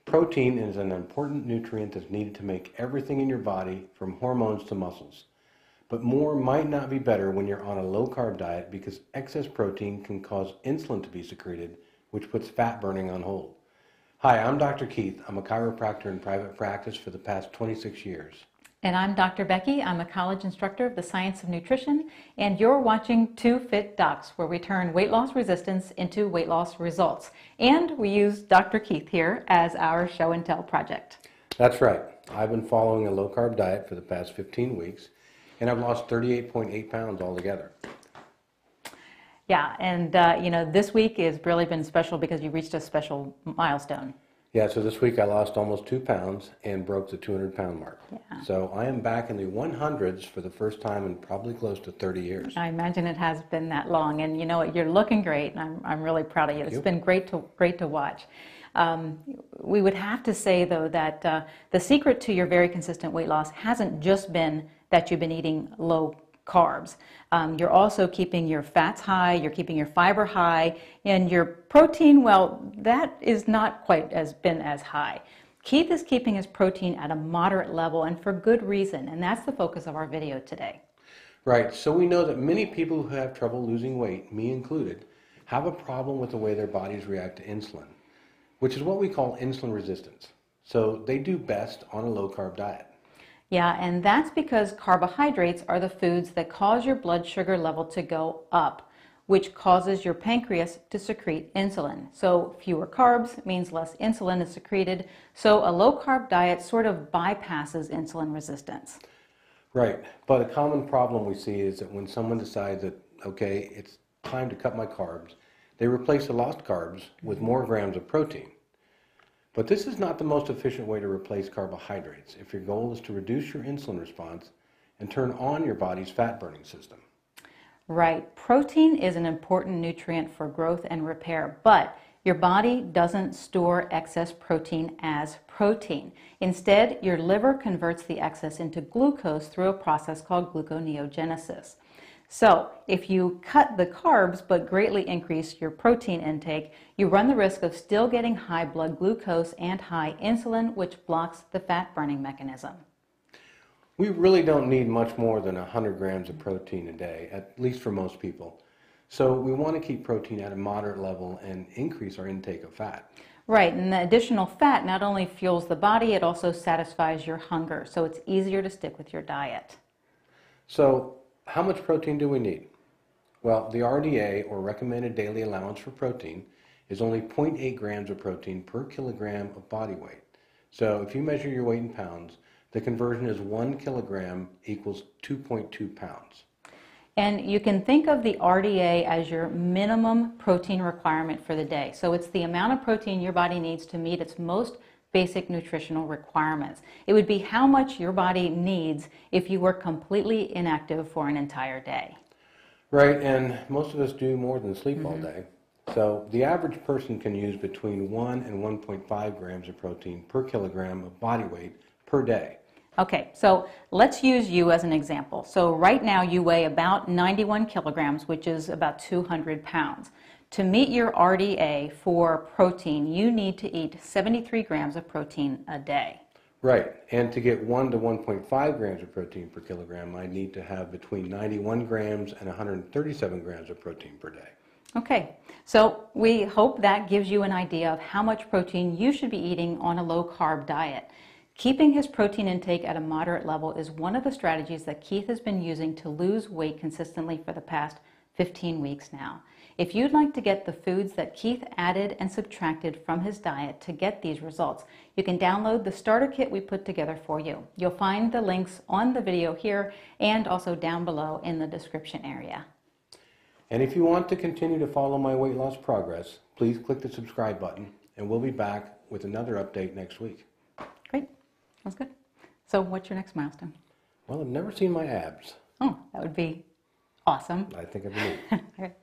Protein is an important nutrient that's needed to make everything in your body, from hormones to muscles. But more might not be better when you're on a low-carb diet, because excess protein can cause insulin to be secreted, which puts fat burning on hold. Hi, I'm Dr. Keith. I'm a chiropractor in private practice for the past 26 years. And I'm Dr. Becky. I'm a college instructor of the science of nutrition, and you're watching Two Fit Docs, where we turn weight loss resistance into weight loss results. And we use Dr. Keith here as our show and tell project. That's right. I've been following a low-carb diet for the past 15 weeks, and I've lost 38.8 pounds altogether. Yeah, and this week has really been special because you reached a special milestone. Yeah, so this week I lost almost 2 pounds and broke the 200-pound mark. Yeah. So I am back in the 100s for the first time in probably close to 30 years. I imagine it has been that long, and you know what, you're looking great, and I'm really proud of you. It's been great to watch. We would have to say, though, that the secret to your very consistent weight loss hasn't just been that you've been eating low carbs. You're also keeping your fats high, you're keeping your fiber high, and your protein, well, that is not quite been as high. Keith is keeping his protein at a moderate level, and for good reason, and that's the focus of our video today. Right, so we know that many people who have trouble losing weight, me included, have a problem with the way their bodies react to insulin, which is what we call insulin resistance. So they do best on a low-carb diet. Yeah, and that's because carbohydrates are the foods that cause your blood sugar level to go up, which causes your pancreas to secrete insulin. So fewer carbs means less insulin is secreted, so a low-carb diet sort of bypasses insulin resistance. Right, but a common problem we see is that when someone decides that, okay, it's time to cut my carbs, they replace the lost carbs with more grams of protein. But this is not the most efficient way to replace carbohydrates if your goal is to reduce your insulin response and turn on your body's fat-burning system. Right. Protein is an important nutrient for growth and repair, but your body doesn't store excess protein as protein. Instead, your liver converts the excess into glucose through a process called gluconeogenesis. So, if you cut the carbs but greatly increase your protein intake, you run the risk of still getting high blood glucose and high insulin, which blocks the fat-burning mechanism. We really don't need much more than 100 grams of protein a day, at least for most people. So we want to keep protein at a moderate level and increase our intake of fat. Right, and the additional fat not only fuels the body, it also satisfies your hunger, so it's easier to stick with your diet. So, how much protein do we need? Well, the RDA, or recommended daily allowance for protein, is only 0.8 grams of protein per kilogram of body weight. So if you measure your weight in pounds, the conversion is 1 kilogram equals 2.2 pounds. And you can think of the RDA as your minimum protein requirement for the day. So it's the amount of protein your body needs to meet its most basic nutritional requirements. It would be how much your body needs if you were completely inactive for an entire day. Right, and most of us do more than sleep all day. So the average person can use between 1 and 1.5 grams of protein per kilogram of body weight per day. Okay, so let's use you as an example. So right now you weigh about 91 kilograms, which is about 200 pounds. To meet your RDA for protein, you need to eat 73 grams of protein a day. Right, and to get 1 to 1.5 grams of protein per kilogram, I need to have between 91 grams and 137 grams of protein per day. Okay, so we hope that gives you an idea of how much protein you should be eating on a low-carb diet. Keeping his protein intake at a moderate level is one of the strategies that Keith has been using to lose weight consistently for the past 15 weeks now. If you'd like to get the foods that Keith added and subtracted from his diet to get these results, you can download the starter kit we put together for you. You'll find the links on the video here and also down below in the description area. And if you want to continue to follow my weight loss progress, please click the subscribe button, and we'll be back with another update next week. Great. Sounds good. So what's your next milestone? Well, I've never seen my abs. Oh, that would be awesome. I think it'd be neat. All right.